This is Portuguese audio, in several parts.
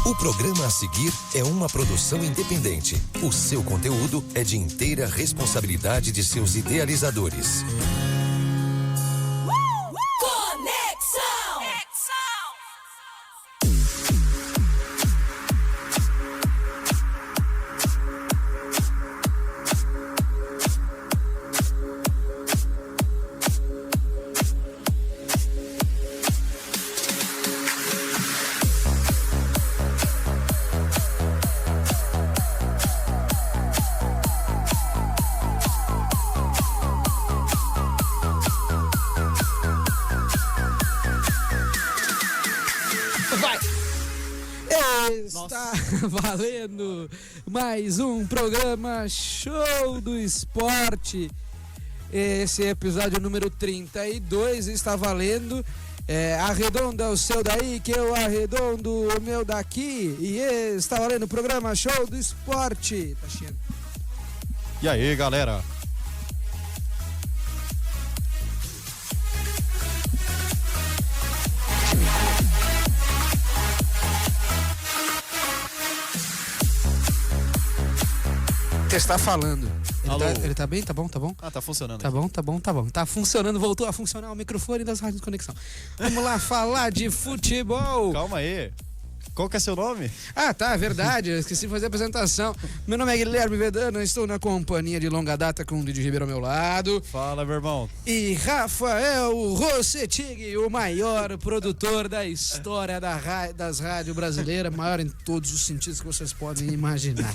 O programa a seguir é uma produção independente. O seu conteúdo é de inteira responsabilidade de seus idealizadores. Está valendo mais um programa Show do Esporte. Esse é episódio número 32, está valendo. Arredonda o seu daí que eu arredondo o meu daqui. E está valendo o programa Show do Esporte. Tá cheio. E aí, galera? Está falando. Alô. Ele tá bem? Tá bom? Ah, tá funcionando. Tá bom. Tá funcionando, voltou a funcionar o microfone das rádios de conexão. Vamos lá falar de futebol. Calma aí. Qual que é seu nome? Ah, tá, verdade. Eu esqueci de fazer a apresentação. Meu nome é Guilherme Vedano, estou na companhia de longa data com o Didi Ribeiro ao meu lado. Fala, meu irmão. E Rafael Rossetig, o maior produtor da história das rádios brasileiras, maior em todos os sentidos que vocês podem imaginar.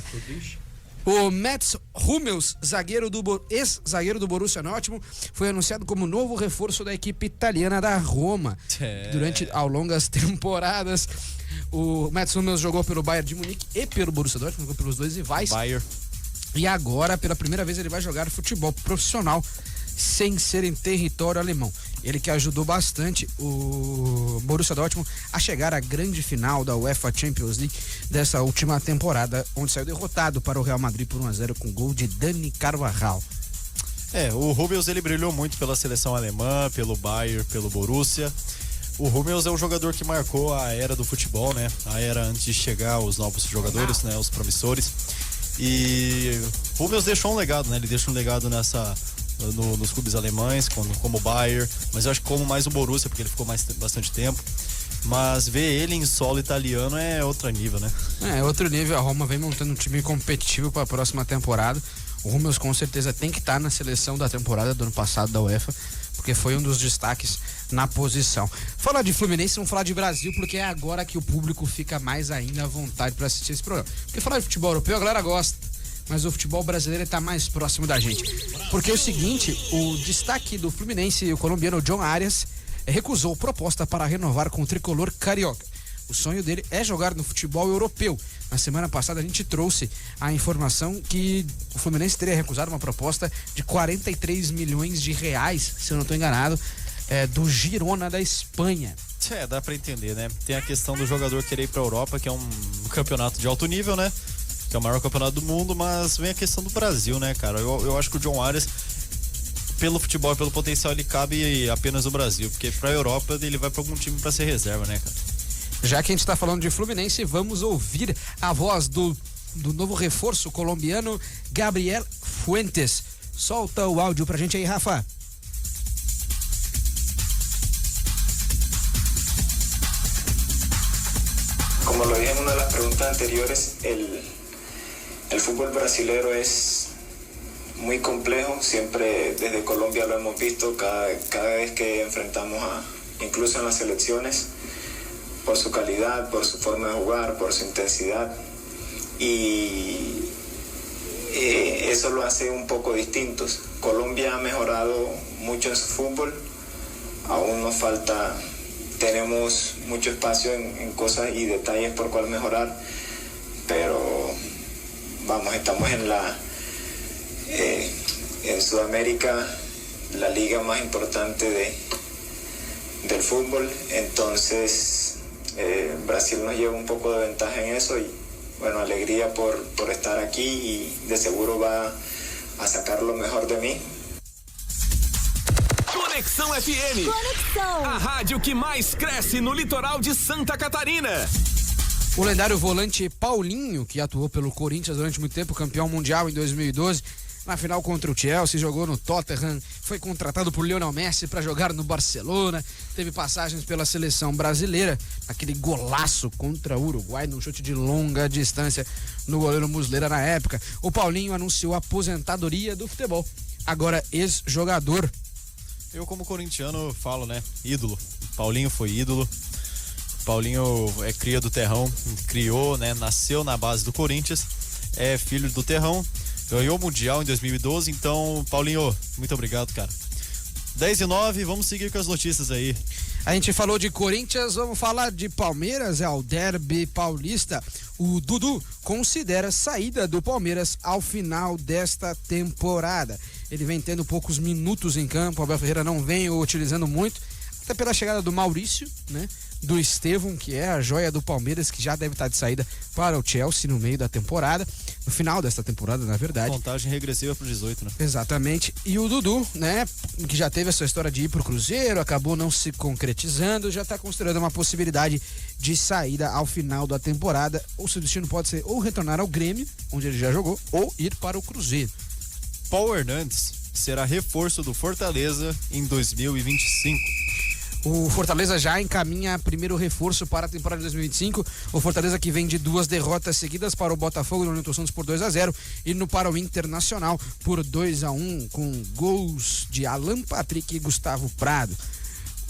O Mats Hummels, ex-zagueiro do Borussia Dortmund, foi anunciado como novo reforço da equipe italiana da Roma. Ao longo das temporadas, o Mats Hummels jogou pelo Bayern de Munique e pelo Borussia Dortmund, jogou pelos dois rivais. Bayern. E agora, pela primeira vez, ele vai jogar futebol profissional sem ser em território alemão. Ele que ajudou bastante o Borussia Dortmund a chegar à grande final da UEFA Champions League dessa última temporada, onde saiu derrotado para o Real Madrid por 1-0 com gol de Dani Carvajal. O Hummels, ele brilhou muito pela seleção alemã, pelo Bayern, pelo Borussia. O Hummels é um jogador que marcou a era do futebol, né? A era antes de chegar os novos jogadores, né? Os promissores. E o Hummels deixou um legado, né? Ele deixa um legado nos clubes alemães, como o Bayern, mas eu acho que como mais o Borussia, porque ele ficou bastante tempo. Mas ver ele em solo italiano é outro nível, né? É outro nível. A Roma vem montando um time competitivo para a próxima temporada. O Hummels com certeza tem que estar na seleção da temporada do ano passado da UEFA, porque foi um dos destaques na posição. Falar de Fluminense, vamos falar de Brasil, porque é agora que o público fica mais ainda à vontade para assistir esse programa. Porque falar de futebol europeu a galera gosta, mas o futebol brasileiro está mais próximo da gente. Porque é o seguinte, o destaque do Fluminense, o colombiano John Arias, recusou proposta para renovar com o tricolor carioca. O sonho dele é jogar no futebol europeu. Na semana passada a gente trouxe a informação que o Fluminense teria recusado uma proposta de 43 milhões de reais, se eu não estou enganado, do Girona da Espanha. Dá pra entender, né? Tem a questão do jogador querer ir pra Europa, que é um campeonato de alto nível, né? Que é o maior campeonato do mundo, mas vem a questão do Brasil, né, cara? Eu acho que o John Arias, pelo futebol e pelo potencial, ele cabe apenas no Brasil, porque pra Europa ele vai pra algum time pra ser reserva, né, cara? Já que a gente tá falando de Fluminense, vamos ouvir a voz do novo reforço colombiano, Gabriel Fuentes. Solta o áudio pra gente aí, Rafa. Como lo dije en una de las preguntas anteriores, el fútbol brasilero es muy complejo, siempre desde Colombia lo hemos visto cada vez que enfrentamos incluso en las selecciones, por su calidad, por su forma de jugar, por su intensidad, y eso lo hace un poco distintos. Colombia ha mejorado mucho en su fútbol, aún nos falta, tenemos mucho espacio en cosas y detalles por cual mejorar, pero vamos, estamos en Sudamérica, la liga más importante del fútbol, entonces Brasil nos lleva un poco de ventaja en eso y bueno, alegría por estar aquí y de seguro va a sacar lo mejor de mí. Conexão FM. Conexão. A rádio que mais cresce no litoral de Santa Catarina. O lendário volante Paulinho, que atuou pelo Corinthians durante muito tempo, campeão mundial em 2012, na final contra o Chelsea, jogou no Tottenham, foi contratado por Lionel Messi para jogar no Barcelona, teve passagens pela seleção brasileira, aquele golaço contra o Uruguai, num chute de longa distância no goleiro Muslera na época. O Paulinho anunciou a aposentadoria do futebol, agora ex-jogador. Eu, como corintiano, falo, né? Ídolo. Paulinho foi ídolo. Paulinho é cria do Terrão, criou, né? Nasceu na base do Corinthians, é filho do Terrão, ganhou o Mundial em 2012, então, Paulinho, muito obrigado, cara. 10:09, vamos seguir com as notícias aí. A gente falou de Corinthians, vamos falar de Palmeiras, é o derby paulista. O Dudu considera saída do Palmeiras ao final desta temporada. Ele vem tendo poucos minutos em campo, o Abel Ferreira não vem o utilizando muito, até pela chegada do Maurício, né? Do Estevão, que é a joia do Palmeiras, que já deve estar de saída para o Chelsea no meio da temporada, no final desta temporada, na verdade. Contagem regressiva para 18, né? Exatamente. E o Dudu, né, que já teve essa história de ir pro Cruzeiro, acabou não se concretizando, já está considerando uma possibilidade de saída ao final da temporada. Ou seu destino pode ser ou retornar ao Grêmio, onde ele já jogou, ou ir para o Cruzeiro. Paulo Hernandes será reforço do Fortaleza em 2025. O Fortaleza já encaminha primeiro reforço para a temporada de 2025. O Fortaleza, que vem de 2 derrotas seguidas para o Botafogo no Newton Santos por 2-0 e no para o Internacional por 2-1 com gols de Alan Patrick e Gustavo Prado.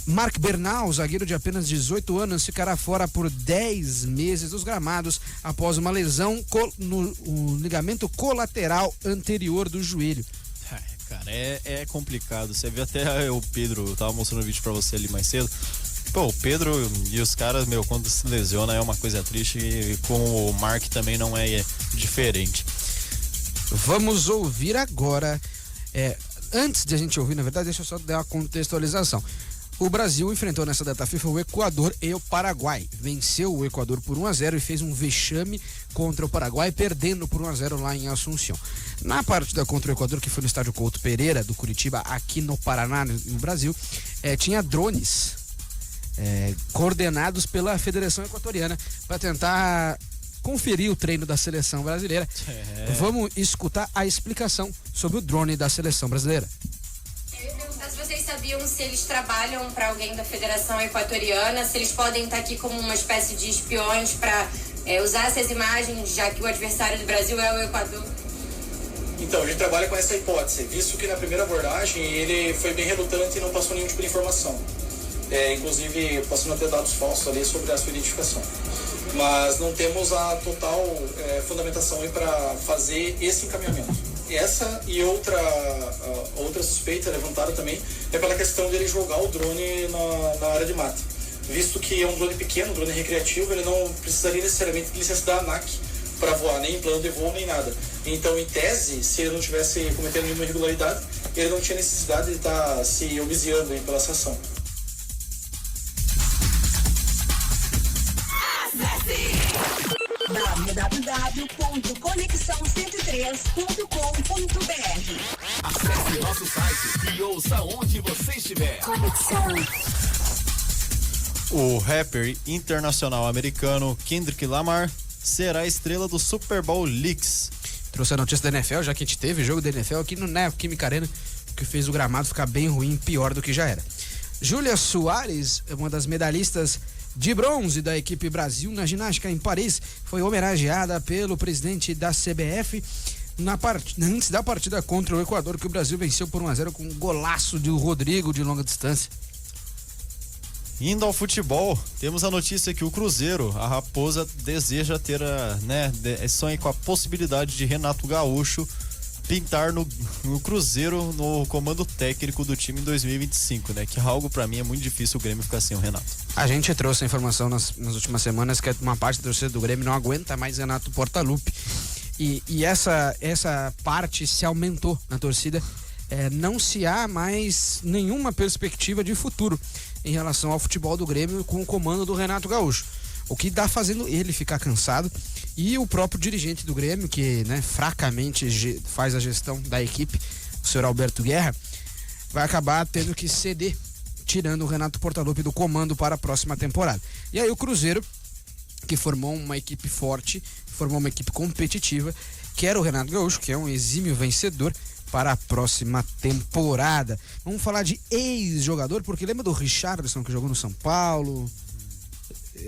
Marc Bernal, zagueiro de apenas 18 anos, ficará fora por 10 meses dos gramados após uma lesão no ligamento colateral anterior do joelho. Cara, é complicado. Você viu até o Pedro, eu tava mostrando o vídeo pra você ali mais cedo. Pô, o Pedro e os caras, quando se lesiona é uma coisa triste, e com o Mark também não é diferente. Vamos ouvir agora. Antes de a gente ouvir, na verdade, deixa eu só dar uma contextualização. O Brasil enfrentou nessa data FIFA o Equador e o Paraguai. Venceu o Equador por 1-0 e fez um vexame contra o Paraguai, perdendo por 1-0 lá em Assunção. Na partida contra o Equador, que foi no estádio Couto Pereira, do Curitiba, aqui no Paraná, no Brasil, tinha drones coordenados pela Federação Equatoriana para tentar conferir o treino da seleção brasileira. Vamos escutar a explicação sobre o drone da seleção brasileira. Se vocês sabiam se eles trabalham para alguém da Federação Equatoriana, se eles podem estar aqui como uma espécie de espiões para usar essas imagens, já que o adversário do Brasil é o Equador? Então, a gente trabalha com essa hipótese, visto que na primeira abordagem ele foi bem relutante e não passou nenhum tipo de informação. Inclusive, passando a ter dados falsos ali sobre a sua identificação. Mas não temos a total fundamentação aí para fazer esse encaminhamento. Essa e outra suspeita levantada também é pela questão dele jogar o drone na área de mata. Visto que é um drone pequeno, um drone recreativo, ele não precisaria necessariamente de licença da ANAC para voar, nem plano de voo, nem nada. Então, em tese, se ele não tivesse cometendo nenhuma irregularidade, ele não tinha necessidade de estar se obsiando aí pela essa ação. www.conexão103.com.br. Acesse nosso site e ouça onde você estiver. Conexão. O rapper internacional americano Kendrick Lamar será a estrela do Super Bowl Leaks. Trouxe a notícia da NFL, já que a gente teve jogo da NFL aqui no Neoquímica Arena, que fez o gramado ficar bem ruim, pior do que já era. Júlia Soares, uma das medalhistas de bronze da equipe Brasil na ginástica em Paris, foi homenageada pelo presidente da CBF antes da partida contra o Equador, que o Brasil venceu por 1-0 com um golaço de Rodrigo de longa distância. Indo ao futebol, temos a notícia que o Cruzeiro, a Raposa, deseja ter sonha com a possibilidade de Renato Gaúcho pintar no Cruzeiro no comando técnico do time em 2025, né? Que algo pra mim é muito difícil o Grêmio ficar sem o Renato. A gente trouxe a informação nas últimas semanas que uma parte da torcida do Grêmio não aguenta mais Renato Portaluppi. E essa parte se aumentou na torcida. Não se há mais nenhuma perspectiva de futuro em relação ao futebol do Grêmio com o comando do Renato Gaúcho. O que está fazendo ele ficar cansado, e o próprio dirigente do Grêmio, que fracamente faz a gestão da equipe, o senhor Alberto Guerra, vai acabar tendo que ceder, tirando o Renato Portaluppi do comando para a próxima temporada. E aí o Cruzeiro que formou uma equipe forte, formou uma equipe competitiva, que era o Renato Gaúcho, que é um exímio vencedor para a próxima temporada. Vamos falar de ex-jogador, porque lembra do Richarlison, que jogou no São Paulo?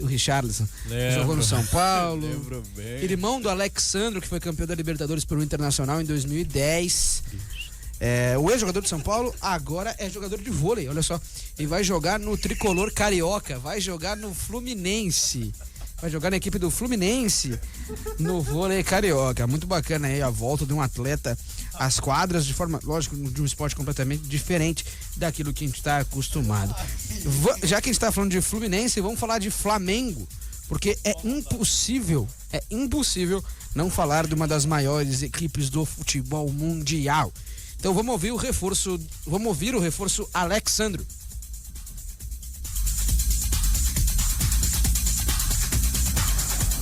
O Richarlison jogou no São Paulo. Lembro bem. Irmão do Alexandro, que foi campeão da Libertadores pelo Internacional em 2010. O ex-jogador de São Paulo agora é jogador de vôlei, olha só. E vai jogar no tricolor carioca, vai jogar no Fluminense. Vai jogar na equipe do Fluminense no vôlei carioca. Muito bacana aí a volta de um atleta às quadras, de forma, lógico, de um esporte completamente diferente daquilo que a gente está acostumado. Já que a gente está falando de Fluminense, vamos falar de Flamengo, porque é impossível não falar de uma das maiores equipes do futebol mundial. Então vamos ouvir o reforço Alexandro.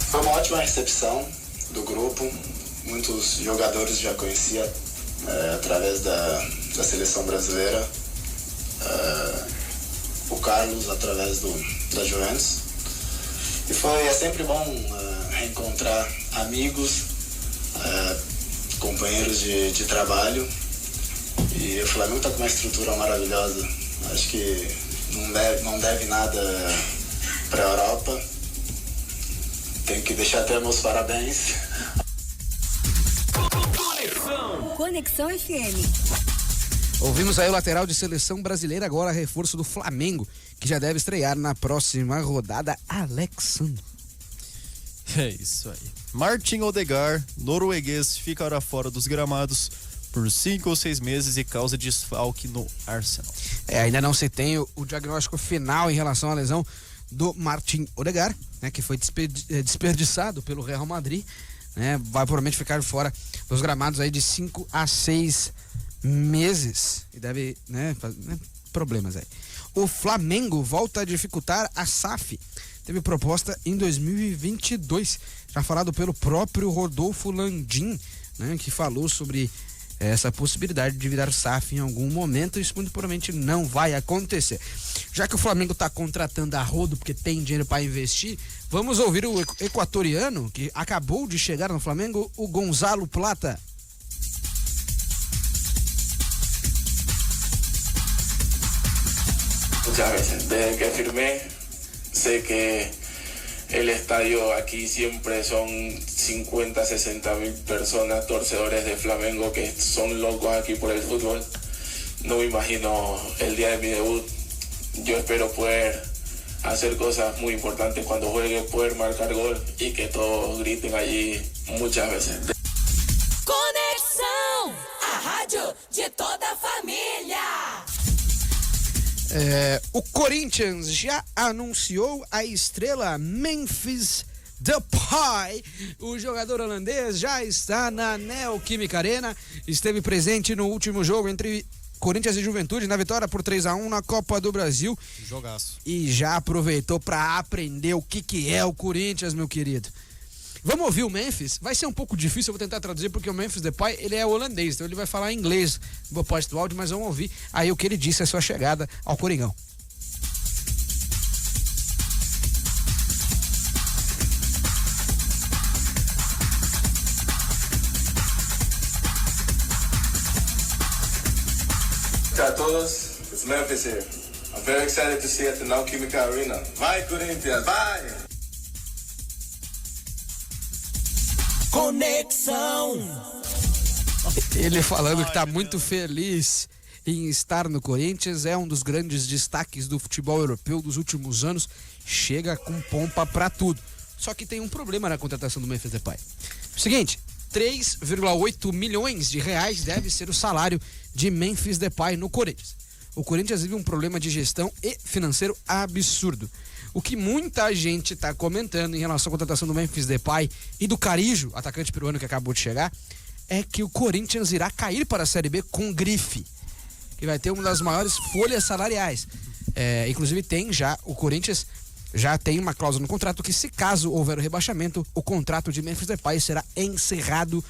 Foi uma ótima recepção do grupo, muitos jogadores já conhecia através da seleção brasileira, o Carlos através da Juventus, e é sempre bom reencontrar amigos, companheiros de trabalho, e o Flamengo está com uma estrutura maravilhosa, acho que não deve nada para a Europa. Tenho que deixar até meus parabéns. Conexão FM. Ouvimos aí o lateral de seleção brasileira, agora reforço do Flamengo, que já deve estrear na próxima rodada, Alexandre. É isso aí. Martin Odegaard, norueguês, ficará fora dos gramados por 5 ou 6 meses e causa desfalque no Arsenal. Ainda não se tem o diagnóstico final em relação à lesão do Martin Odegaard, né, que foi desperdiçado pelo Real Madrid, né, vai provavelmente ficar fora dos gramados aí de 5 a 6 meses e deve, fazer problemas aí. O Flamengo volta a dificultar a SAF. Teve proposta em 2022, já falado pelo próprio Rodolfo Landim, né, que falou sobre essa possibilidade de virar SAF em algum momento. Isso muito provavelmente não vai acontecer. Já que o Flamengo está contratando a rodo porque tem dinheiro para investir, vamos ouvir o equatoriano que acabou de chegar no Flamengo, o Gonzalo Plata. Muchas veces, desde que firmé, sé que el estadio aquí siempre son 50, 60 mil personas, torcedores de Flamengo que son locos aquí por el fútbol. No me imagino el día de mi debut. Yo espero poder hacer cosas muy importantes cuando juegue, poder marcar gol y que todos griten allí muchas veces. Conexão, a rádio de toda a família. O Corinthians já anunciou a estrela Memphis Depay. O jogador holandês já está na Neoquímica Arena, esteve presente no último jogo entre Corinthians e Juventude, na vitória por 3-1 na Copa do Brasil. Jogaço. E já aproveitou para aprender o que é o Corinthians, meu querido. Vamos ouvir o Memphis? Vai ser um pouco difícil, eu vou tentar traduzir, porque o Memphis Depay, ele é holandês, então ele vai falar inglês boa parte do áudio, mas vamos ouvir aí o que ele disse, a sua chegada ao Coringão. Olá a todos, it's Memphis here. I'm very excited to see you at the Neoquímica Arena. Vai Corinthians, vai! Conexão. Ele falando que está muito feliz em estar no Corinthians, é um dos grandes destaques do futebol europeu dos últimos anos, chega com pompa para tudo. Só que tem um problema na contratação do Memphis Depay. O seguinte, 3,8 milhões de reais deve ser o salário de Memphis Depay no Corinthians. O Corinthians vive um problema de gestão e financeiro absurdo. O que muita gente está comentando em relação à contratação do Memphis Depay e do Carijo, atacante peruano que acabou de chegar, é que o Corinthians irá cair para a Série B com grife, que vai ter uma das maiores folhas salariais. Inclusive o Corinthians já tem uma cláusula no contrato que, se caso houver o rebaixamento, o contrato de Memphis Depay será encerrado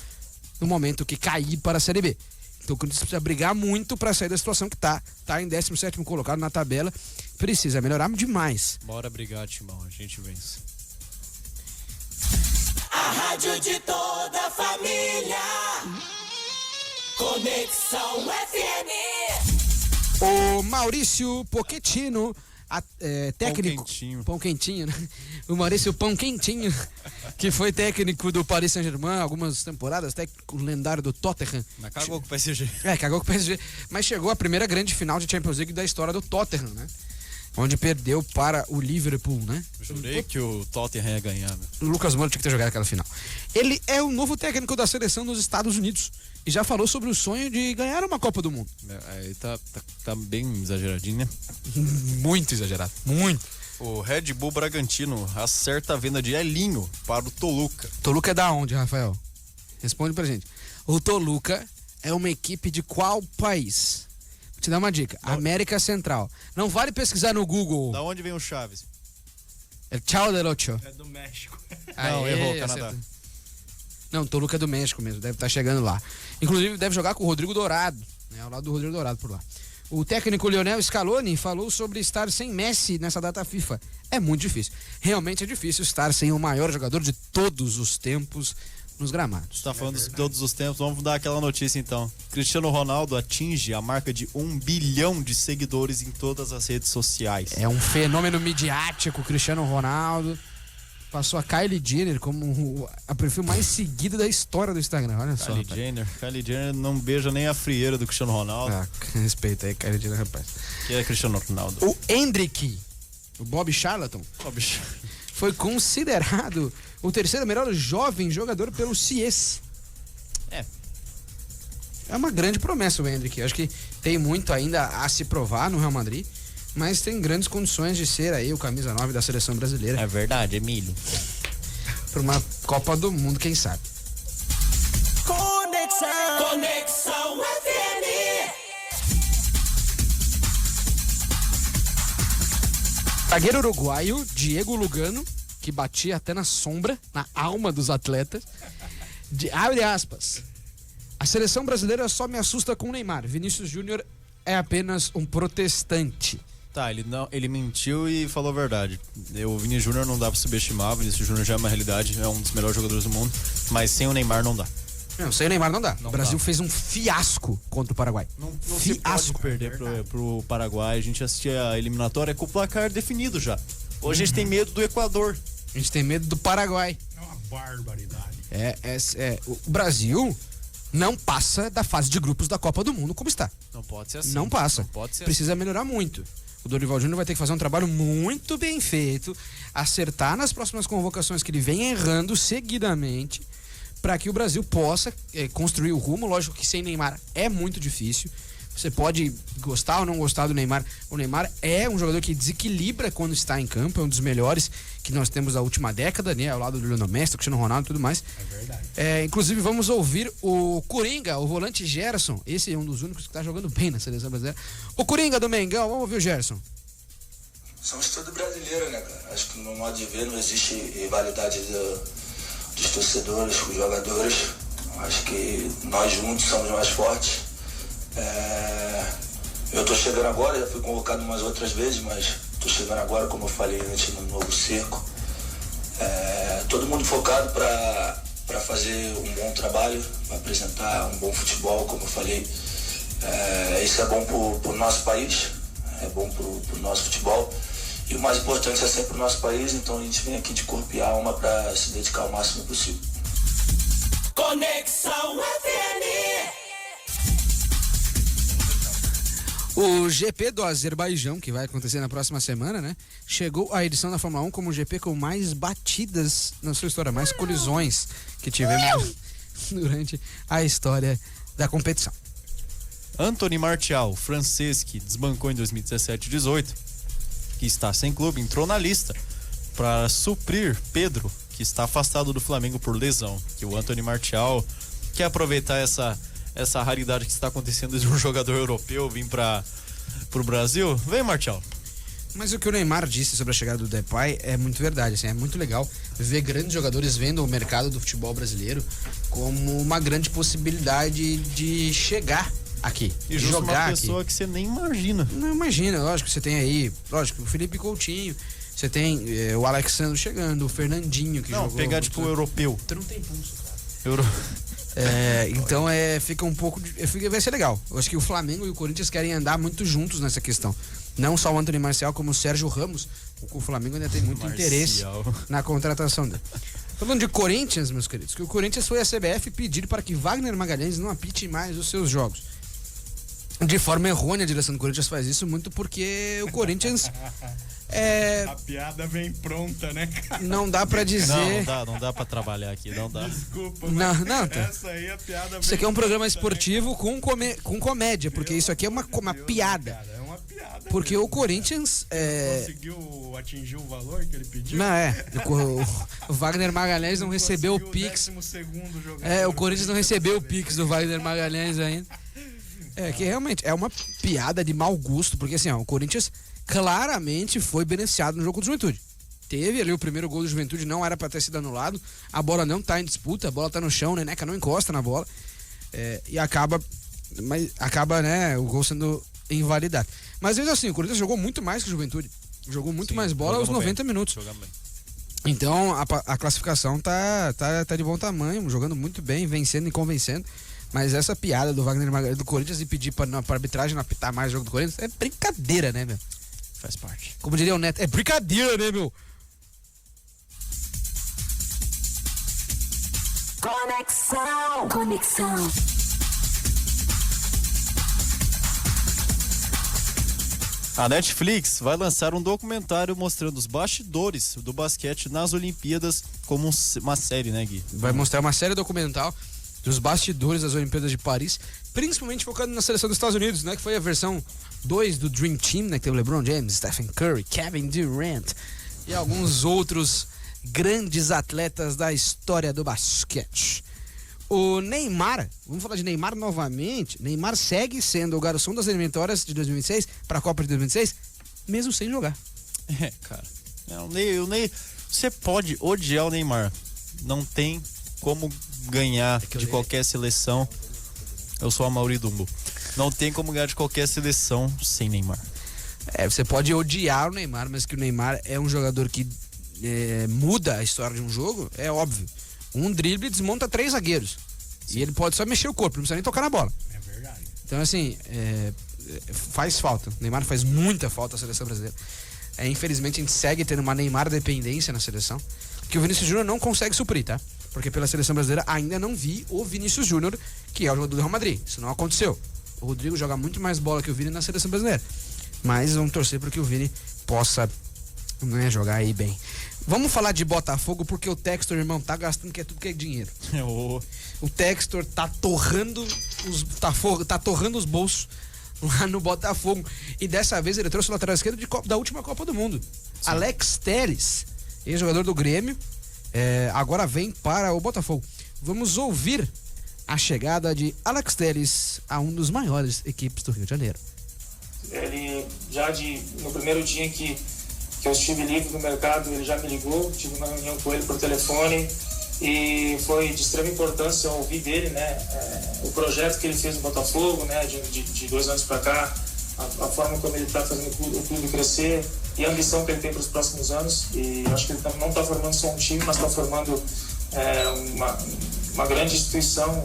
no momento que cair para a Série B. Então o Corinthians precisa brigar muito para sair da situação que tá em 17º colocado na tabela, precisa melhorar demais. Bora brigar, Timão, a gente vence. rádio de toda a família. Conexão FM. O Maurício Pochettino, técnico. Pão quentinho, né? O Maurício Pão Quentinho, que foi técnico do Paris Saint-Germain algumas temporadas, técnico lendário do Tottenham. Mas cagou com o PSG. Cagou com o PSG. Mas chegou à primeira grande final de Champions League da história do Tottenham, né? Onde perdeu para o Liverpool, né? Jurei que o Tottenham ia ganhar, né? O Lucas Moura tinha que ter jogado aquela final. Ele é o novo técnico da seleção dos Estados Unidos e já falou sobre o sonho de ganhar uma Copa do Mundo. Aí tá bem exageradinho, né? Muito exagerado, muito. O Red Bull Bragantino acerta a venda de Elinho para o Toluca. Toluca é da onde, Rafael? Responde pra gente. O Toluca é uma equipe de qual país? Vou te dar uma dica. América Central. Não vale pesquisar no Google. Da onde vem o Chaves? É Chao del Ocho. É do México. Não, errou, Canadá. Não, Toluca é do México mesmo, deve estar chegando lá. Inclusive deve jogar com o Rodrigo Dourado, né? Ao lado do Rodrigo Dourado por lá. O técnico Lionel Scaloni falou sobre estar sem Messi nessa data FIFA. É muito difícil. Realmente é difícil estar sem o maior jogador de todos os tempos nos gramados. Você tá falando de todos os tempos, vamos dar aquela notícia então. Cristiano Ronaldo atinge a marca de 1 bilhão de seguidores em todas as redes sociais. É um fenômeno midiático, Cristiano Ronaldo. Passou a Kylie Jenner como a perfil mais seguido da história do Instagram, olha só. Kylie Jenner não beija nem a frieira do Cristiano Ronaldo. Respeita aí, Kylie Jenner, rapaz. Que é Cristiano Ronaldo. O Endrick, o Bob Charlton, foi considerado o terceiro melhor jovem jogador pelo CIES. É uma grande promessa o Endrick. Acho que tem muito ainda a se provar no Real Madrid, mas tem grandes condições de ser aí o camisa 9 da seleção brasileira. É verdade, Emílio. Para uma Copa do Mundo, quem sabe. Conexão FM. Zagueiro uruguaio Diego Lugano, que batia até na sombra, na alma dos atletas, abre aspas: a seleção brasileira só me assusta com o Neymar. Vinícius Júnior é apenas um protestante. Tá, ele mentiu e falou a verdade. O Vini Júnior não dá pra subestimar. O Vinícius Júnior já é uma realidade, é um dos melhores jogadores do mundo, mas sem o Neymar não dá. Não, sem o Neymar não dá. O Brasil fez um fiasco contra o Paraguai. Não se pode perder pro Paraguai. A gente assistia a eliminatória com o placar definido já. Hoje a gente tem medo do Equador. A gente tem medo do Paraguai. É uma barbaridade. O Brasil não passa da fase de grupos da Copa do Mundo como está. Não pode ser assim. Não passa. Não pode ser Precisa melhorar muito. O Dorival Júnior vai ter que fazer um trabalho muito bem feito, acertar nas próximas convocações que ele vem errando seguidamente, para que o Brasil possa construir o rumo. Lógico que sem Neymar é muito difícil. Você pode gostar ou não gostar do Neymar. O Neymar é um jogador que desequilibra quando está em campo, é um dos melhores que nós temos da última década, né? Ao lado do Lionel Messi, Cristiano Ronaldo e tudo mais. É verdade. Inclusive vamos ouvir o Coringa, o volante Gerson. Esse é um dos únicos que está jogando bem na seleção brasileira. O Coringa do Mengão, vamos ouvir o Gerson. Somos tudo brasileiro, né, cara? Acho que no modo de ver não existe rivalidade dos torcedores com os jogadores. Acho que nós juntos somos mais fortes. Eu tô chegando agora, já fui convocado umas outras vezes, mas tô chegando agora, como eu falei antes, no novo cerco. Todo mundo focado para fazer um bom trabalho, para apresentar um bom futebol, como eu falei. Isso é bom pro nosso país, é bom pro nosso futebol. E o mais importante é sempre o nosso país, então a gente vem aqui de corpo e alma para se dedicar ao máximo possível. Conexão FM. O GP do Azerbaijão, que vai acontecer na próxima semana, né? Chegou à edição da Fórmula 1 como o GP com mais batidas na sua história, mais colisões que tivemos durante a história da competição. Anthony Martial, francês que desbancou em 2017 e 2018, que está sem clube, entrou na lista para suprir Pedro, que está afastado do Flamengo por lesão. Que o Anthony Martial quer aproveitar essa raridade que está acontecendo de um jogador europeu vir para o Brasil. Vem, Martial. Mas o que o Neymar disse sobre a chegada do Depay é muito verdade, assim, é muito legal ver grandes jogadores vendo o mercado do futebol brasileiro como uma grande possibilidade de chegar aqui, e de jogar uma pessoa aqui. Que você nem imagina. Não imagina, lógico, você tem aí, lógico, o Felipe Coutinho, Você tem o Alexandre chegando, o Fernandinho que jogou. Não, pegar tipo o europeu. Então não tem pulso, cara. Então fica um pouco. Vai ser legal. Eu acho que o Flamengo e o Corinthians querem andar muito juntos nessa questão. Não só o Antony Marcial, como o Sérgio Ramos. O Flamengo ainda tem muito interesse na contratação dele. Falando de Corinthians, meus queridos, que o Corinthians foi à CBF pedir para que Wagner Magalhães não apite mais os seus jogos. De forma errônea, a direção do Corinthians faz isso muito porque o Corinthians A piada vem pronta, né, cara? Não dá pra dizer. Não dá pra trabalhar aqui, não dá. Desculpa, não, tá. Essa aí a piada Isso aqui é um programa esportivo com comédia, porque isso aqui é uma piada. Cara, é uma piada. Porque mesmo, o Corinthians conseguiu atingir o valor que ele pediu? Não, o Wagner Magalhães não recebeu o Pix. O Corinthians não recebeu o Pix do Wagner Magalhães ainda. Que realmente é uma piada de mau gosto, porque assim, o Corinthians claramente foi beneficiado no jogo contra o Juventude. Teve ali o primeiro gol do Juventude, não era pra ter sido anulado. A bola não tá em disputa, a bola tá no chão, o Neneca não encosta na bola. E acaba, né, o gol sendo invalidado. Mas mesmo assim, o Corinthians jogou muito mais que o Juventude. Jogou muito mais bola aos 90 minutos. Então a classificação tá de bom tamanho, jogando muito bem, vencendo e convencendo. Mas essa piada do Wagner Magalhães do Corinthians de pedir pra arbitragem não apitar mais o jogo do Corinthians é brincadeira, né, meu? Faz parte. Como diria o Neto, é brincadeira, né, meu? Conexão. A Netflix vai lançar um documentário mostrando os bastidores do basquete nas Olimpíadas como uma série, né, Gui? Vai mostrar uma série documental dos bastidores das Olimpíadas de Paris, principalmente focando na seleção dos Estados Unidos, né? Que foi a versão 2 do Dream Team, né? Que tem o LeBron James, Stephen Curry, Kevin Durant e alguns outros grandes atletas da história do basquete. O Neymar, vamos falar de Neymar novamente. Neymar segue sendo o garçom das eliminatórias de 2026 para a Copa de 2026, mesmo sem jogar. Cara. O Ney, você pode odiar o Neymar. Não tem como ganhar de qualquer seleção. Eu sou a Mauri Dumbo. Não tem como ganhar de qualquer seleção sem Neymar. Você pode odiar o Neymar, mas que o Neymar é um jogador que muda a história de um jogo, é óbvio. Um drible desmonta 3 zagueiros. Sim. E ele pode só mexer o corpo, não precisa nem tocar na bola. É verdade. Então, assim, faz falta. O Neymar faz muita falta à seleção brasileira. Infelizmente, a gente segue tendo uma Neymar dependência na seleção, que o Vinícius Júnior não consegue suprir, tá? Porque pela seleção brasileira ainda não vi o Vinícius Júnior, que é o jogador do Real Madrid. Isso não aconteceu. O Rodrigo joga muito mais bola que o Vini na seleção brasileira. Mas vamos torcer para que o Vini possa, né, jogar aí bem. Vamos falar de Botafogo, porque o Textor, irmão, tá gastando tudo que é dinheiro. O Textor tá torrando os bolsos lá no Botafogo. E dessa vez ele trouxe o lateral esquerdo da última Copa do Mundo. Sim. Alex Telles, ex-jogador do Grêmio, agora vem para o Botafogo. Vamos ouvir a chegada de Alex Telles a um dos maiores equipes do Rio de Janeiro. Ele já no primeiro dia que eu estive livre no mercado, ele já me ligou, tive uma reunião com ele por telefone e foi de extrema importância ouvir dele, né, o projeto que ele fez no Botafogo, né, de 2 anos para cá, a forma como ele está fazendo o clube crescer e a ambição que ele tem para os próximos anos. E acho que ele não está formando só um time, mas está formando uma grande instituição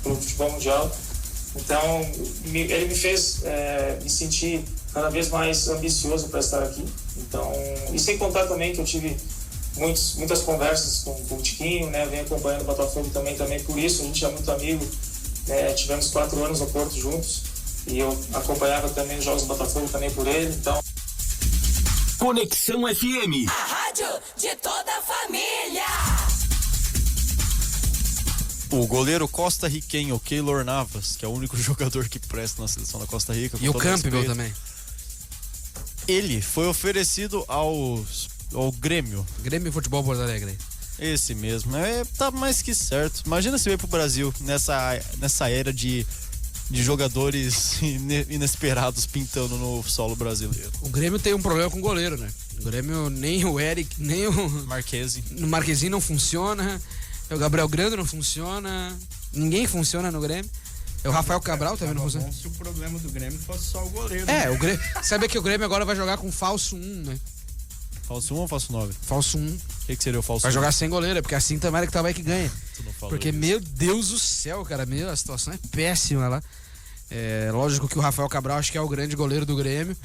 para o futebol mundial. Então ele me fez me sentir cada vez mais ambicioso para estar aqui. Então, e sem contar também que eu tive muitas conversas com o Tiquinho, né? Venho acompanhando o Botafogo também por isso, a gente é muito amigo, né? Tivemos 4 anos no Porto juntos e eu acompanhava também os jogos do Botafogo também por ele, então... Conexão FM, a rádio de toda a família. O goleiro costarriquenho Keylor Navas, que é o único jogador que presta na seleção da Costa Rica. E o Campbell também. Ele foi oferecido ao Grêmio. Grêmio Futebol Porto Alegre. Esse mesmo. Tá mais que certo. Imagina se veio pro Brasil nessa era de jogadores inesperados pintando no solo brasileiro. O Grêmio tem um problema com o goleiro, né? O Grêmio, nem o Eric, nem o Marquezinho não funciona. O Gabriel Grando não funciona. Ninguém funciona no Grêmio. O Rafael Cabral também não funciona. Se o problema do Grêmio fosse só o goleiro. O Grêmio. Sabe que o Grêmio agora vai jogar com falso 1, né? Falso 1 ou falso 9? Falso 1. O que seria o falso 1? Vai jogar sem goleiro, porque assim também é que tá vai que ganha. Porque, isso. Meu Deus do céu, cara, a situação é péssima lá. Lógico que o Rafael Cabral acho que é o grande goleiro do Grêmio.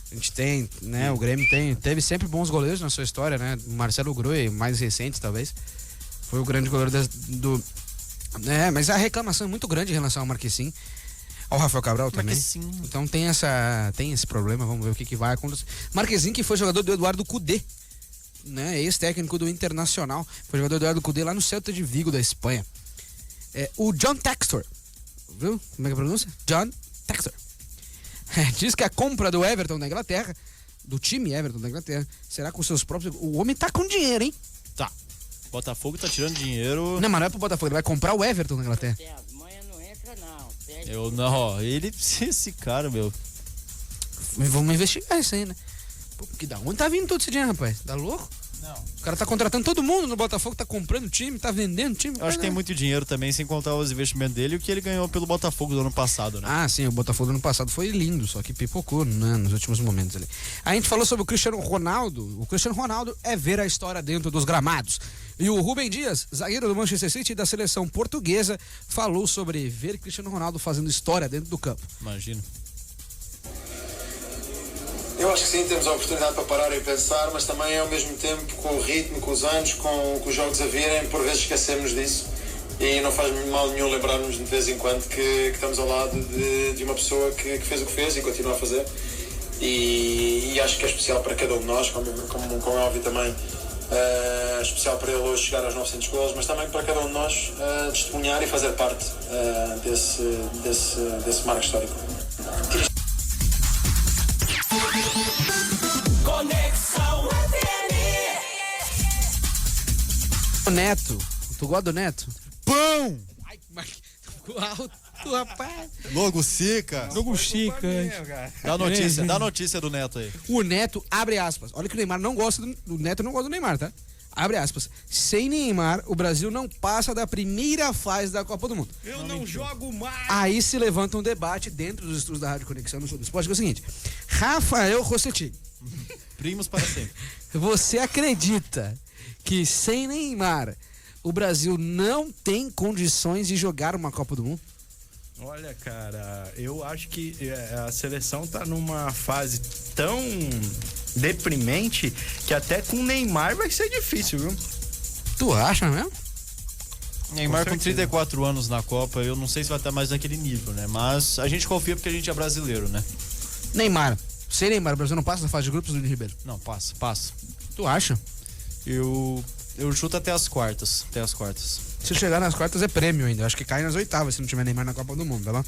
A gente tem, né, o Grêmio teve sempre bons goleiros na sua história, né? O Marcelo Groi, mais recente talvez, foi o grande goleiro do... mas a reclamação é muito grande em relação ao Marquezin, ao Rafael Cabral também. Marquezin. Então tem esse problema, vamos ver o que vai acontecer. Marquezin, que foi jogador do Eduardo Cudê, né? Ex-técnico do Internacional, foi jogador do Eduardo Cudê lá no Celta de Vigo da Espanha. O John Textor, viu? Como é que pronúncia? John Textor. Diz que a compra do Everton da Inglaterra, do time Everton da Inglaterra, será com seus próprios... O homem tá com dinheiro, hein? Tá. Botafogo tá tirando dinheiro. Não, mas não é pro Botafogo, ele vai comprar o Everton da Inglaterra. As manhas não entra, não. Eu não, ó, esse cara, meu. Vamos investigar isso aí, né? Pô, porque da onde tá vindo todo esse dinheiro, rapaz? Tá louco? Não. O cara tá contratando todo mundo no Botafogo, tá comprando time, tá vendendo time. Eu acho que tem muito dinheiro também, sem contar os investimentos dele e o que ele ganhou pelo Botafogo do ano passado, né? Ah, sim, o Botafogo do ano passado foi lindo, só que pipocou, né, nos últimos momentos ali. A gente falou sobre o Cristiano Ronaldo. O Cristiano Ronaldo é ver a história dentro dos gramados. E o Rubem Dias, zagueiro do Manchester City e da seleção portuguesa, falou sobre ver Cristiano Ronaldo fazendo história dentro do campo. Imagina. Eu acho que sim, temos a oportunidade para parar e pensar, mas também ao mesmo tempo, com o ritmo, com os anos, com os jogos a virem, por vezes esquecemos disso e não faz mal nenhum lembrarmos de vez em quando que estamos ao lado de uma pessoa que fez o que fez e continua a fazer, e acho que é especial para cada um de nós, como é óbvio também, especial para ele hoje chegar aos 900 golos, mas também para cada um de nós testemunhar e fazer parte desse marco histórico. Conexão O Neto, tu gosta do Neto? Pão! Ai, mas ficou alto, rapaz. Logo Chica. Dá notícia do Neto aí. O Neto, abre aspas, olha que o Neymar não gosta o Neto não gosta do Neymar, tá? Abre aspas, sem Neymar, o Brasil não passa da primeira fase da Copa do Mundo. Eu não jogo mais. Aí se levanta um debate dentro dos estudos da Rádio Conexão no Sul do Esporte, que é o seguinte: Rafael Rossetti, primos para sempre. Você acredita que sem Neymar o Brasil não tem condições de jogar uma Copa do Mundo? Olha, cara, eu acho que a seleção tá numa fase tão deprimente que até com o Neymar vai ser difícil, viu? Tu acha mesmo? Neymar com 34 anos na Copa, eu não sei se vai estar mais naquele nível, né? Mas a gente confia porque a gente é brasileiro, né? Neymar, sem Neymar, o Brasil não passa da fase de grupos do Ribeiro? Não, passa. Tu acha? Eu chuto até as quartas. Se chegar nas quartas é prêmio ainda. Acho que cai nas oitavas se não tiver Neymar na Copa do Mundo, tá lá?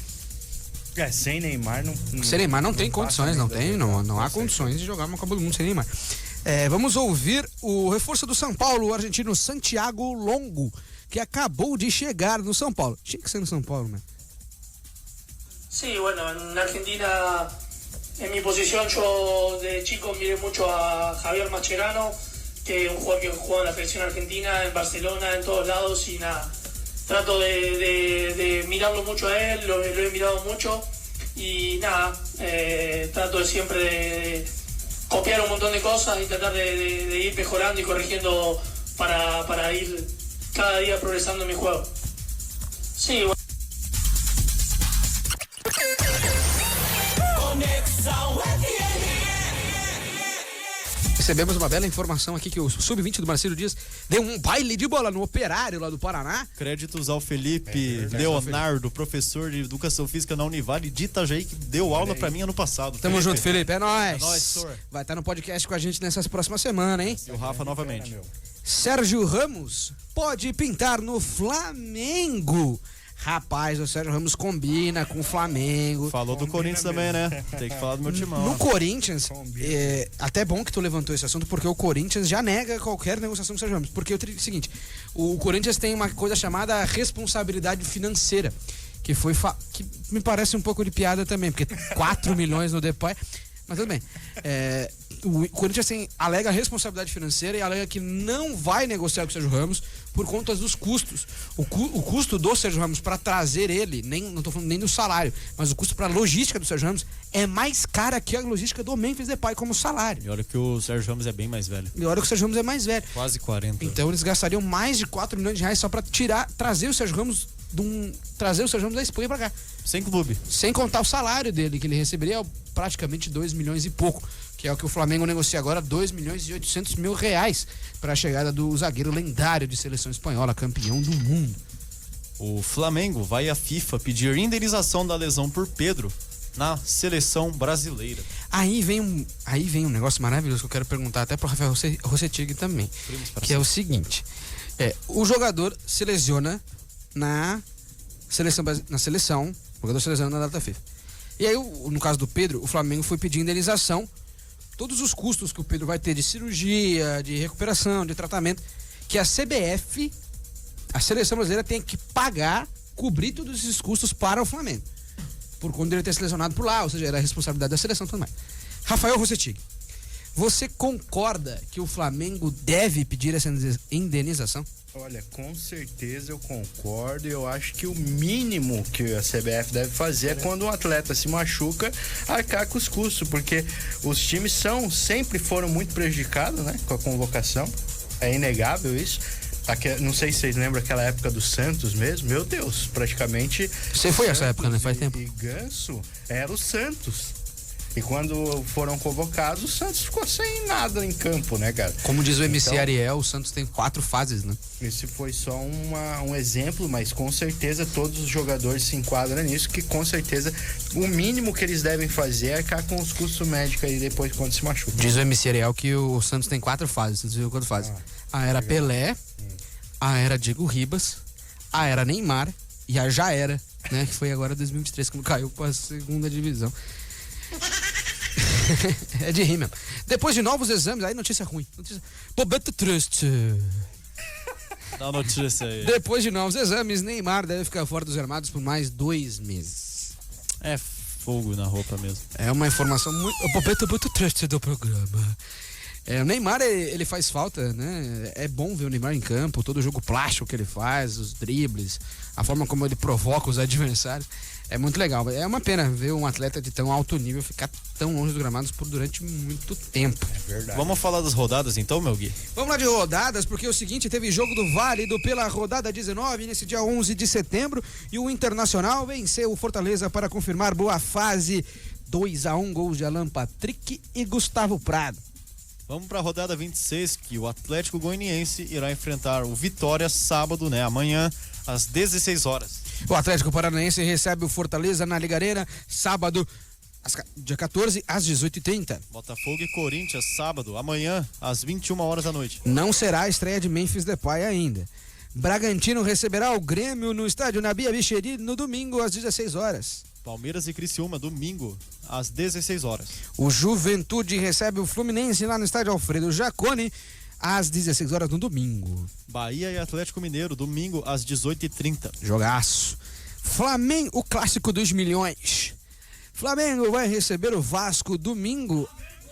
Sem Neymar não. Sem Neymar não tem condições, não há condições de jogar uma Copa do Mundo sem Neymar. Vamos ouvir o reforço do São Paulo, o argentino Santiago Longo, que acabou de chegar no São Paulo. Tinha que ser no São Paulo, né? Sí, bueno, en Argentina, en mi posición, yo de chico miré mucho a Javier Mascherano, que es un jugador que juega en la selección argentina, en Barcelona, en todos lados, y nada, trato de mirarlo mucho a él, lo he mirado mucho, y nada, trato de siempre de copiar un montón de cosas y tratar de ir mejorando y corrigiendo para ir cada día progresando en mi juego. Sí, bueno. Recebemos uma bela informação aqui que o Sub-20 do Marcelo Dias deu um baile de bola no Operário lá do Paraná. Créditos ao Felipe Leonardo, professor de Educação Física na Univale de Itajaí, que deu aula pra mim ano passado. Tamo Felipe. junto, Felipe, é nóis. É nóis, senhor. Vai estar no podcast com a gente nessas próximas semanas, hein? E o Rafa novamente. Sérgio Ramos pode pintar no Flamengo. Rapaz, o Sérgio Ramos combina com o Flamengo. Falou do Corinthians também, né? Tem que falar do meu timão. No Corinthians, até bom que tu levantou esse assunto, porque o Corinthians já nega qualquer negociação com o Sérgio Ramos. Porque é o seguinte, o Corinthians tem uma coisa chamada responsabilidade financeira, que que me parece um pouco de piada também, porque 4 milhões no Depay, mas tudo bem. O Corinthians alega responsabilidade financeira e alega que não vai negociar com o Sérgio Ramos. por conta dos custos. O custo do Sérgio Ramos para trazer ele, não tô falando nem do salário, mas o custo para a logística do Sérgio Ramos é mais cara que a logística do Memphis Depay como salário. E olha que o Sérgio Ramos é bem mais velho. Quase 40. Então eles gastariam mais de 4 milhões de reais só para trazer o Sérgio Ramos da Espanha para cá. Sem clube. Sem contar o salário dele, que ele receberia praticamente 2 milhões e pouco, que é o que o Flamengo negocia agora, 2 milhões e 800 mil reais para a chegada do zagueiro lendário de seleção espanhola, campeão do mundo. O Flamengo vai à FIFA pedir indenização da lesão por Pedro na seleção brasileira. Aí vem um negócio maravilhoso que eu quero perguntar até pro Rafael Rossetig também, que é o seguinte: o jogador se lesiona na seleção, o jogador se lesiona na data FIFA. E aí, no caso do Pedro, o Flamengo foi pedir indenização, todos os custos que o Pedro vai ter de cirurgia, de recuperação, de tratamento, que a CBF, a seleção brasileira, tem que pagar, cobrir todos esses custos para o Flamengo, por conta dele ter se lesionado por lá, ou seja, era a responsabilidade da seleção e tudo mais. Rafael Rossetig, você concorda que o Flamengo deve pedir essa indenização? Olha, com certeza eu concordo. Eu acho que o mínimo que a CBF deve fazer é quando um atleta se machuca, arcar com os custos, porque os times sempre foram muito prejudicados, né, com a convocação. É inegável isso. Não sei se vocês lembram aquela época do Santos mesmo. Meu Deus, praticamente. Você foi essa época, né? Faz tempo. E Ganso era o Santos. E quando foram convocados, o Santos ficou sem nada em campo, né, cara? Como diz o MC Ariel, o Santos tem 4 fases, né? Esse foi só um exemplo, mas com certeza todos os jogadores se enquadram nisso, que com certeza o mínimo que eles devem fazer é arcar com os custos médicos aí depois quando se machuca. Diz o MC Ariel que o Santos tem 4 fases, você viu quantas fases? A era Pelé, a era Diego Ribas, a era Neymar e a já era, né? Que foi agora 2023, quando caiu para a segunda divisão. É de rir mesmo. Depois de novos exames, aí notícia ruim. Bobeta Trust. Dá notícia aí. Depois de novos exames, Neymar deve ficar fora dos gramados por mais 2 meses. É fogo na roupa mesmo. É uma informação muito. Bobeta Trust do programa. O Neymar, ele faz falta, né? É bom ver o Neymar em campo, todo o jogo plástico que ele faz, os dribles, a forma como ele provoca os adversários. É muito legal. É uma pena ver um atleta de tão alto nível ficar tão longe dos gramados durante muito tempo. É verdade. Vamos falar das rodadas então, meu Gui? Vamos lá de rodadas, porque é o seguinte, teve jogo do Válido pela rodada 19, nesse dia 11 de setembro, e o Internacional venceu o Fortaleza para confirmar boa fase. 2-1, gols de Alan Patrick e Gustavo Prado. Vamos para a rodada 26, que o Atlético Goianiense irá enfrentar o Vitória sábado, né? Amanhã, às 16 horas. O Atlético Paranaense recebe o Fortaleza na Liga Arena, sábado, dia 14, às 18h30. Botafogo e Corinthians, sábado, amanhã, às 21 horas da noite. Não será a estreia de Memphis Depay ainda. Bragantino receberá o Grêmio no estádio Nabi Bicheri no domingo, às 16 horas. Palmeiras e Criciúma, domingo, às 16 horas. O Juventude recebe o Fluminense lá no estádio Alfredo Jaconi, às 16 horas no domingo. Bahia e Atlético Mineiro, domingo, às 18h30. Jogaço. Flamengo, o clássico dos milhões. Flamengo vai receber o Vasco domingo,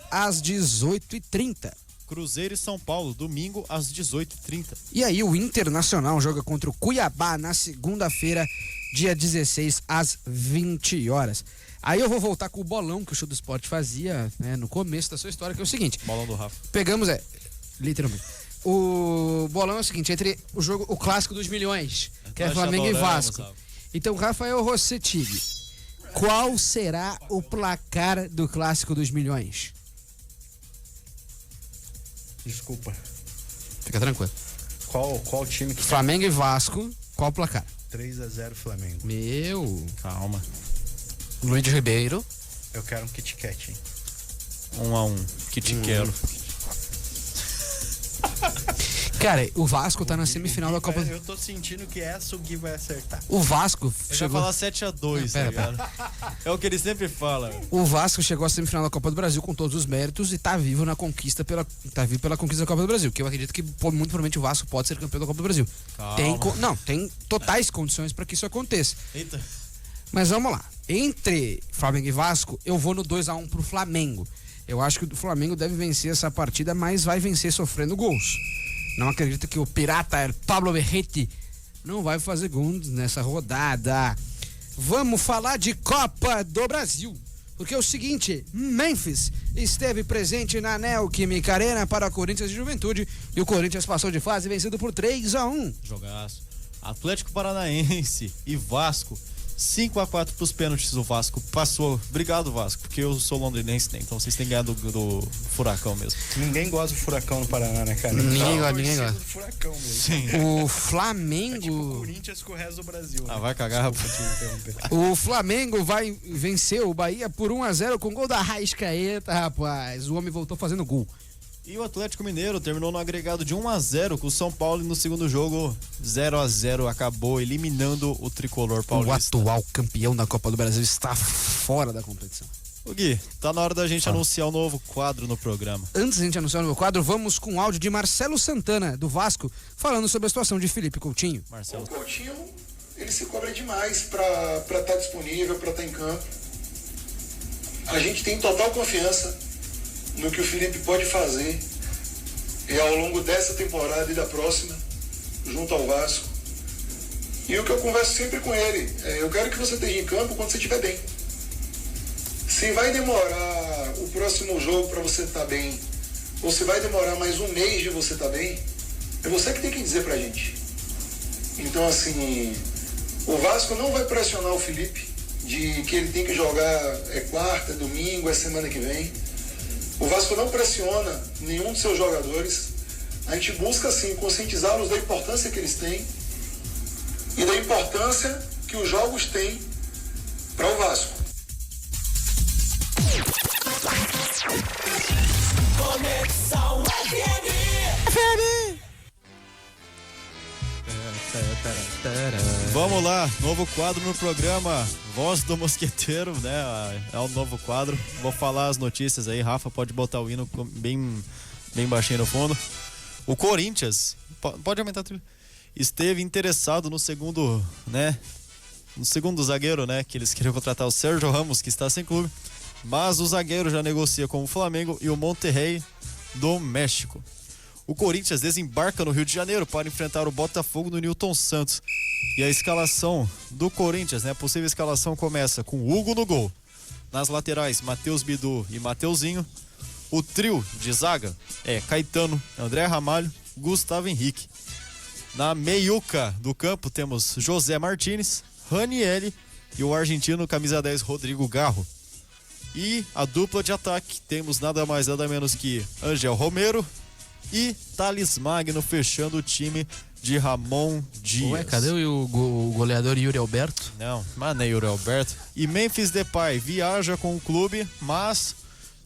às 18h30. Cruzeiro e São Paulo, domingo, às 18h30. E aí o Internacional joga contra o Cuiabá na segunda-feira, dia 16, às 20 horas. Aí eu vou voltar com o bolão que o Show do Esporte fazia, né, no começo da sua história, que é o seguinte. Bolão do Rafa. Pegamos, literalmente. O bolão é o seguinte, entre o clássico dos milhões, que é Flamengo e Vasco. Então, Rafael Rossetig, qual será o placar do clássico dos milhões? Desculpa. Fica tranquilo. Qual time que... Flamengo e Vasco, qual o placar? 3-0 Flamengo. Meu. Calma. Luiz Ribeiro. Eu quero um Kit Kat, hein? 1-1. Que te quero. Cara, o Vasco tá na semifinal da Copa do... Eu tô sentindo que essa o Gui vai acertar. O Vasco chegou... Vai falar 7-2, tá ligado? É o que ele sempre fala. O Vasco chegou à semifinal da Copa do Brasil com todos os méritos e tá vivo na conquista pela conquista da Copa do Brasil, que eu acredito que muito provavelmente o Vasco pode ser campeão da Copa do Brasil. Tem totais condições pra que isso aconteça. Eita. Mas vamos lá. Entre Flamengo e Vasco, eu vou no 2-1 pro Flamengo. Eu acho que o Flamengo deve vencer essa partida, mas vai vencer sofrendo gols. não acredita que o pirata Pablo Berretti não vai fazer gols nessa rodada. Vamos falar de Copa do Brasil, porque é o seguinte, Memphis esteve presente na Neoquímica Arena para Corinthians e Juventude, e o Corinthians passou de fase vencido por 3-1. Jogaço. Atlético Paranaense e Vasco, 5-4 pros pênaltis. O Vasco passou. Obrigado, Vasco, porque eu sou londrinense, né? Então vocês têm ganhado do Furacão mesmo. Ninguém gosta do Furacão no Paraná, né, cara? Ninguém gosta. Do Furacão mesmo. Sim. O Flamengo... É tipo o Corinthians com o resto do Brasil. Ah, né? vai cagar, O Flamengo vai vencer o Bahia por 1-0 com gol da Arrascaeta, rapaz. O homem voltou fazendo gol. E o Atlético Mineiro terminou no agregado de 1-0 com o São Paulo, e no segundo jogo 0-0, acabou eliminando o tricolor paulista. O atual campeão da Copa do Brasil está fora da competição. O Gui, tá na hora da gente anunciar um novo quadro no programa. Antes de a gente anunciar o novo quadro, vamos com o áudio de Marcelo Santana, do Vasco, falando sobre a situação de Felipe Coutinho. Marcelo. O Coutinho, ele se cobra demais para estar disponível, para estar em campo. A gente tem total confiança no que o Felipe pode fazer ao longo dessa temporada e da próxima, junto ao Vasco. E o que eu converso sempre com ele, eu quero que você esteja em campo quando você estiver bem. Se vai demorar o próximo jogo para você estar bem, ou se vai demorar mais um mês de você estar bem, é você que tem que dizer pra gente. Então, assim, o Vasco não vai pressionar o Felipe de que ele tem que jogar quarta, domingo, semana que vem. O Vasco não pressiona nenhum dos seus jogadores. A gente busca, sim, conscientizá-los da importância que eles têm e da importância que os jogos têm para o Vasco. Conexão FM. Vamos lá, novo quadro no programa Voz do Mosqueteiro, né? É um novo quadro. Vou falar as notícias aí, Rafa, pode botar o hino bem baixinho no fundo. O Corinthians, pode aumentar a trilha, esteve interessado no segundo, né? No segundo zagueiro, né? Que eles queriam contratar o Sérgio Ramos, que está sem clube. Mas o zagueiro já negocia com o Flamengo e o Monterrey do México. O Corinthians desembarca no Rio de Janeiro para enfrentar o Botafogo no Newton Santos. E a escalação do Corinthians, né? A possível escalação começa com Hugo no gol. Nas laterais, Matheus Bidu e Mateuzinho. O trio de zaga é Caetano, André Ramalho, Gustavo Henrique. Na meiuca do campo temos José Martínez, Ranieri e o argentino camisa 10 Rodrigo Garro. E a dupla de ataque temos nada mais nada menos que Angel Romero e Thales Magno fechando o time de Ramon Dias. Ué, cadê o goleador Yuri Alberto? Não, mas nem Yuri Alberto. E Memphis Depay viaja com o clube, mas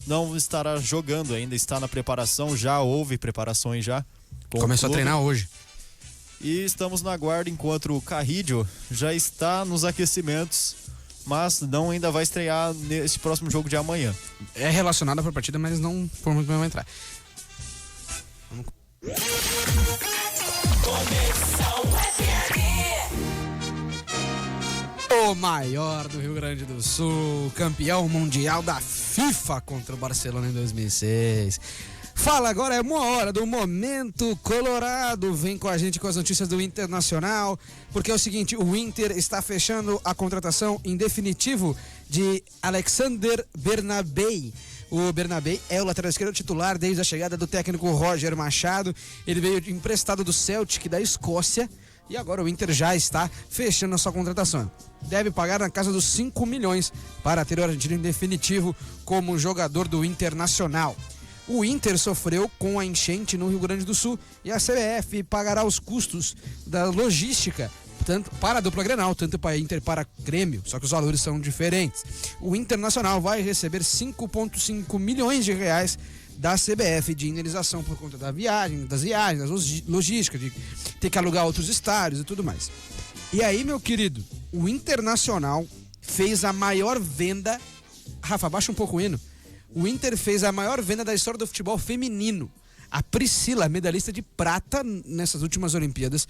não estará jogando ainda, está na preparação, já houve preparações já. Começou a treinar hoje. E estamos na guarda enquanto o Carrillo já está nos aquecimentos, mas não ainda vai estrear nesse próximo jogo de amanhã. É relacionado à partida, mas não por muito não vai entrar. O maior do Rio Grande do Sul, campeão mundial da FIFA contra o Barcelona em 2006. Fala agora, é uma hora do Momento Colorado. Vem com a gente com as notícias do Internacional, porque é o seguinte, o Inter está fechando a contratação em definitivo de Alexander Bernabei. O Bernabei é o lateral esquerdo titular desde a chegada do técnico Roger Machado. Ele veio emprestado do Celtic da Escócia e agora o Inter já está fechando a sua contratação. Deve pagar na casa dos 5 milhões para ter o argentino em definitivo como jogador do Internacional. O Inter sofreu com a enchente no Rio Grande do Sul e a CBF pagará os custos da logística, tanto para a dupla Grenal, tanto para Inter para Grêmio, só que os valores são diferentes. O Internacional vai receber 5,5 milhões de reais da CBF de indenização por conta das viagens, da logística, de ter que alugar outros estádios e tudo mais. E aí, meu querido, o Internacional fez a maior venda... Rafa, baixa um pouco o hino. O Inter fez a maior venda da história do futebol feminino. A Priscila, medalhista de prata nessas últimas Olimpíadas,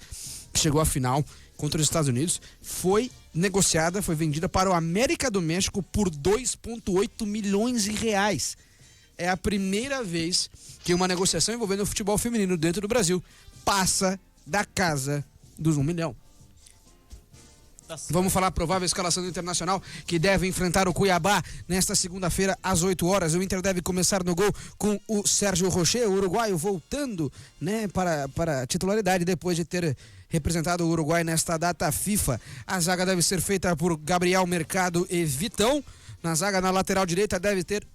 que chegou à final contra os Estados Unidos, foi negociada, foi vendida para o América do México por 2,8 milhões de reais. É a primeira vez que uma negociação envolvendo o futebol feminino dentro do Brasil passa da casa dos 1 milhão. Vamos falar a provável escalação do Internacional, que deve enfrentar o Cuiabá nesta segunda-feira às 8 horas. O Inter deve começar no gol com o Sérgio Rocher, o uruguaio, voltando, né, para a titularidade depois de ter representado o Uruguai nesta data FIFA. A zaga deve ser feita por Gabriel Mercado e Vitão. Na zaga, na lateral direita, deve ter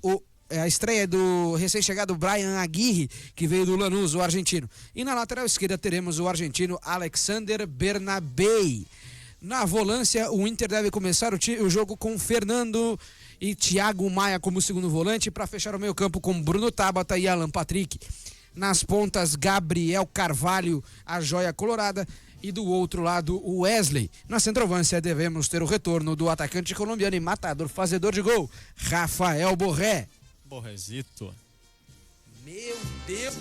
a estreia do recém-chegado Brian Aguirre, que veio do Lanús, o argentino. E na lateral esquerda teremos o argentino Alexander Bernabei. Na volância, o Inter deve começar o jogo com Fernando e Thiago Maia como segundo volante, para fechar o meio campo com Bruno Tabata e Alan Patrick. Nas pontas, Gabriel Carvalho, a joia colorada, e do outro lado, o Wesley. Na centroavância, devemos ter o retorno do atacante colombiano e matador, fazedor de gol, Rafael Borré. Borrezito. Meu Deus!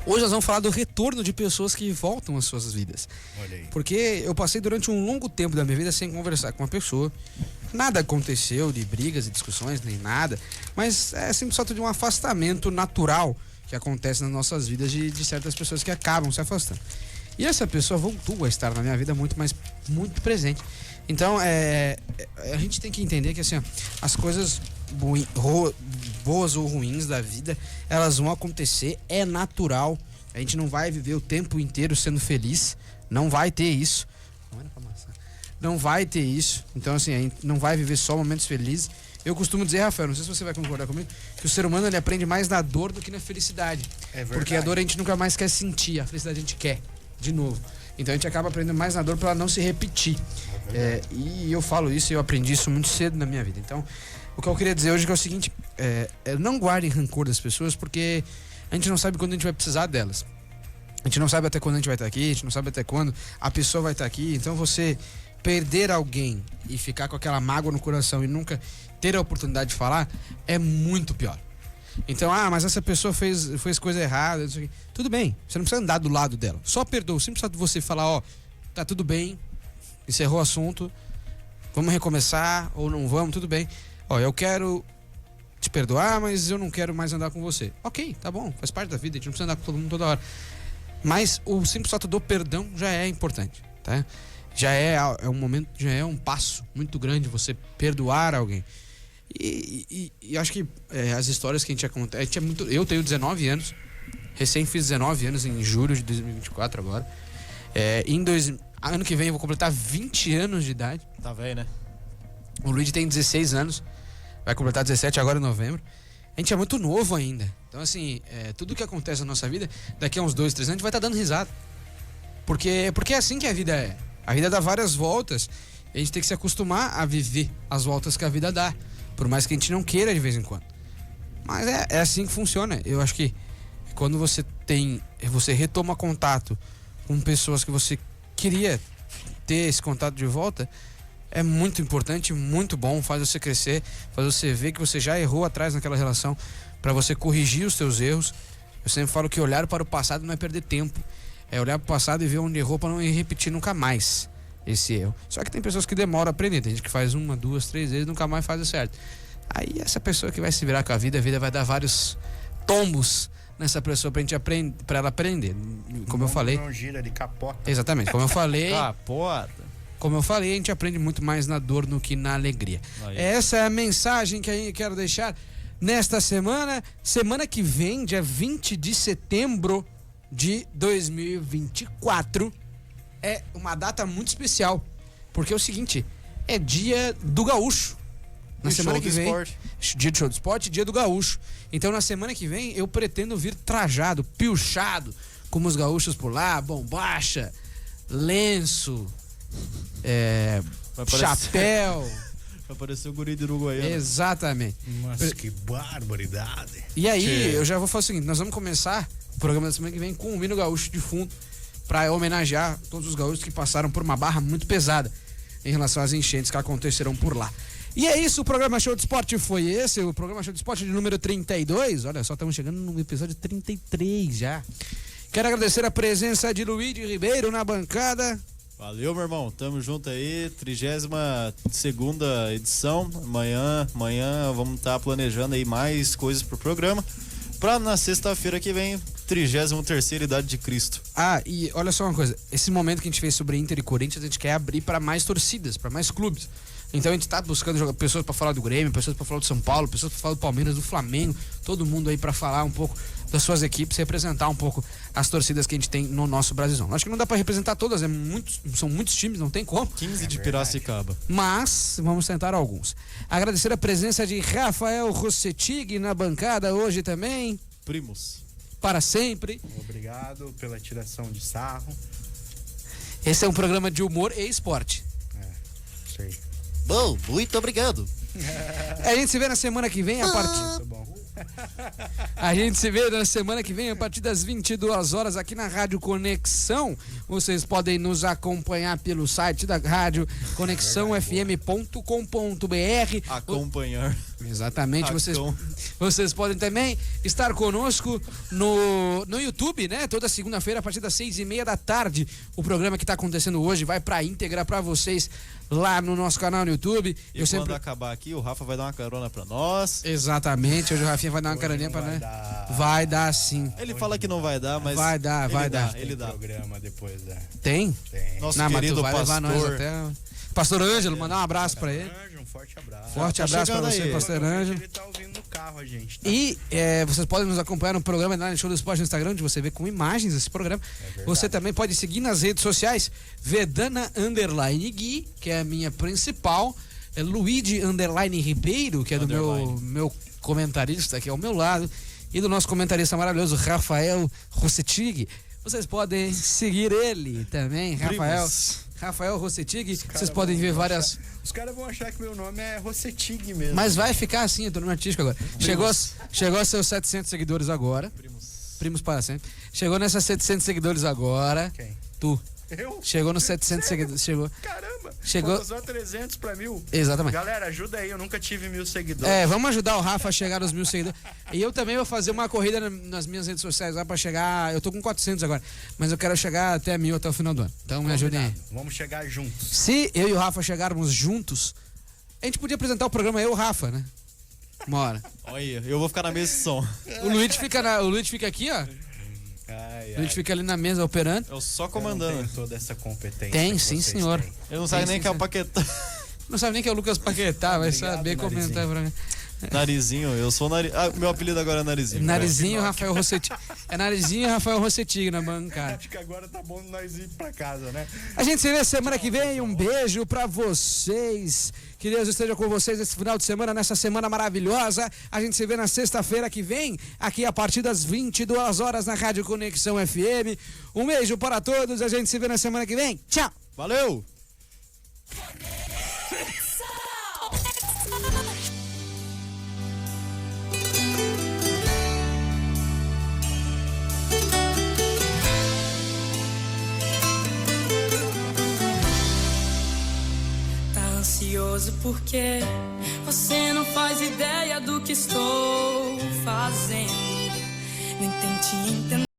Hoje nós vamos falar do retorno de pessoas que voltam às suas vidas. Olha aí. Porque eu passei durante um longo tempo da minha vida sem conversar com uma pessoa. Nada aconteceu de brigas e discussões, nem nada. Mas é sempre só de um afastamento natural que acontece nas nossas vidas de certas pessoas que acabam se afastando. E essa pessoa voltou a estar na minha vida muito presente. Então, a gente tem que entender que assim, ó, as coisas boas ou ruins da vida, elas vão acontecer, é natural. A gente não vai viver o tempo inteiro sendo feliz, não vai ter isso. Não vai ter isso. Então, assim, a gente não vai viver só momentos felizes. Eu costumo dizer, Rafael, não sei se você vai concordar comigo, que o ser humano ele aprende mais na dor do que na felicidade. É verdade. Porque a dor a gente nunca mais quer sentir, a felicidade a gente quer, de novo. Então a gente acaba aprendendo mais na dor para ela não se repetir. E eu falo isso e eu aprendi isso muito cedo na minha vida. Então, o que eu queria dizer hoje é o seguinte, não guardem rancor das pessoas, porque a gente não sabe quando a gente vai precisar delas. A gente não sabe até quando a gente vai estar aqui, a gente não sabe até quando a pessoa vai estar aqui. Então você perder alguém e ficar com aquela mágoa no coração e nunca ter a oportunidade de falar é muito pior. Então, mas essa pessoa fez coisa errada, isso aqui. Tudo bem, você não precisa andar do lado dela. Só perdoa, sempre precisa de você falar, tá tudo bem, encerrou o assunto, vamos recomeçar ou não vamos, tudo bem. Eu quero te perdoar, mas eu não quero mais andar com você. Ok, tá bom, faz parte da vida, a gente não precisa andar com todo mundo toda hora. Mas o simples fato do perdão já é importante, tá? Já é um momento, já é um passo muito grande você perdoar alguém. E acho que as histórias que a gente acontece, eu tenho 19 anos, recém fiz 19 anos em julho de 2024 agora. Ano que vem eu vou completar 20 anos de idade. Tá velho, né? O Luigi tem 16 anos, vai completar 17 agora em novembro. A gente é muito novo ainda. Então, assim, tudo que acontece na nossa vida, daqui a uns 2, 3 anos, a gente vai estar dando risada. Porque é assim que a vida é. A vida dá várias voltas. E a gente tem que se acostumar a viver as voltas que a vida dá. Por mais que a gente não queira de vez em quando. Mas é assim que funciona. Eu acho que quando você retoma contato com pessoas que você queria ter esse contato de volta, é muito importante, muito bom, faz você crescer, faz você ver que você já errou atrás naquela relação, para você corrigir os seus erros. Eu sempre falo que olhar para o passado não é perder tempo, é olhar para o passado e ver onde errou para não repetir nunca mais esse erro. Só que tem pessoas que demoram a aprender, tem gente que faz 1, 2, 3 vezes, nunca mais faz o certo. Aí essa pessoa que vai se virar com a vida vai dar vários tombos nessa pessoa pra ela aprender. Como eu falei. Não gira, ele capota. Exatamente, como eu falei. Capota. Como eu falei, a gente aprende muito mais na dor do que na alegria. Aí. Essa é a mensagem que eu quero deixar nesta semana que vem, dia 20 de setembro de 2024, é uma data muito especial, porque é o seguinte, é dia do gaúcho. Na semana que vem, dia de show de esporte, dia do gaúcho. Então na semana que vem eu pretendo vir trajado, piochado, como os gaúchos por lá, bombacha, lenço, chapéu. Vai parecer o guri de Uruguaiana. Exatamente. Mas que barbaridade. E aí, eu já vou fazer o seguinte, nós vamos começar o programa da semana que vem com o hino gaúcho de fundo, para homenagear todos os gaúchos que passaram por uma barra muito pesada em relação às enchentes que acontecerão por lá. E é isso, o programa Show de Esporte foi esse, o programa Show de Esporte de número 32. Olha só, estamos chegando no episódio 33 já. Quero agradecer a presença de Luiz Ribeiro na bancada. Valeu, meu irmão, tamo junto aí, 32ª edição. Amanhã vamos estar planejando aí mais coisas pro programa, pra na sexta-feira que vem, 33ª Idade de Cristo. Ah, e olha só uma coisa, esse momento que a gente fez sobre Inter e Corinthians, a gente quer abrir para mais torcidas, para mais clubes. Então a gente tá buscando pessoas para falar do Grêmio, pessoas para falar do São Paulo, pessoas para falar do Palmeiras, do Flamengo, todo mundo aí para falar um pouco das suas equipes, representar um pouco as torcidas que a gente tem no nosso Brasilzão. Acho que não dá para representar todas, são muitos times, não tem como. 15 de Piracicaba. Mas vamos tentar alguns. Agradecer a presença de Rafael Rossetig na bancada hoje também. Primos. Para sempre. Obrigado pela tiração de sarro. Esse é um programa de humor e esporte. Sei. Bom, muito obrigado. A gente se vê na semana que vem a partir... A gente se vê na semana que vem a partir das 22 horas aqui na Rádio Conexão. Vocês podem nos acompanhar pelo site da rádio conexãofm.com.br. Acompanhar. Exatamente, vocês podem também estar conosco no YouTube, né? Toda segunda-feira a partir das 6:30 da tarde. O programa que está acontecendo hoje vai para íntegra para vocês lá no nosso canal no YouTube. E quando acabar aqui, o Rafa vai dar uma carona para nós. Exatamente, hoje o Rafinha vai dar uma caroninha para nós. Vai dar sim. Ele fala que não vai dar, mas vai dar. Ele dá. Programa depois, Tem? Nosso querido pastor. Pastor Ângelo, mandar um abraço pra ele. Um forte abraço. Forte abraço pra você, Pastor Ângelo. Ele tá ouvindo no carro a gente, tá? E vocês podem nos acompanhar no programa da Show do Esporte no Instagram, onde você vê com imagens esse programa. Você também pode seguir nas redes sociais, Vedana_Gui, que é a minha principal, Luigi_Ribeiro, que é do meu comentarista, que é ao meu lado, e do nosso comentarista maravilhoso, Rafael Rossetig. Vocês podem seguir ele também, Rafael Rossetig. Vocês podem ver várias... Os caras vão achar que meu nome é Rossetig mesmo. Mas vai ficar assim, eu tô no artístico agora. Chegou a seus 700 seguidores agora. Primos para sempre. Chegou nessas 700 seguidores agora. Quem? Tu. Eu? Chegou nos 700 seguidores. Caramba! Chegou só 300 pra 1000. Exatamente. Galera, ajuda aí, eu nunca tive 1000 seguidores. Vamos ajudar o Rafa a chegar nos 1000 seguidores. E eu também vou fazer uma corrida nas minhas redes sociais lá pra chegar. Eu tô com 400 agora, mas eu quero chegar até 1000 até o final do ano. Então me ajudem aí. Vamos chegar juntos. Se eu e o Rafa chegarmos juntos, a gente podia apresentar o programa eu e o Rafa, né? Uma hora. Olha, eu vou ficar na mesa de som. O Luiz fica aqui, ó. A gente fica ali na mesa operando. Eu só comandando. Tem toda essa competência. Tem, sim, senhor. Eu não sabe nem que é o Paquetá. Não sabe nem que é o Lucas Paquetá, vai saber comentar pra mim. Narizinho, eu sou meu apelido agora é Narizinho. Narizinho, Rafael Rossetig. É Narizinho e Rafael Rossetig na bancada. Acho que agora tá bom nós ir pra casa, né? A gente se vê semana que vem. Um beijo pra vocês. Que Deus esteja com vocês esse final de semana, nessa semana maravilhosa. A gente se vê na sexta-feira que vem, aqui a partir das 22 horas na Rádio Conexão FM. Um beijo para todos. A gente se vê na semana que vem. Tchau. Valeu! Ansioso porque você não faz ideia do que estou fazendo. Nem tente entender.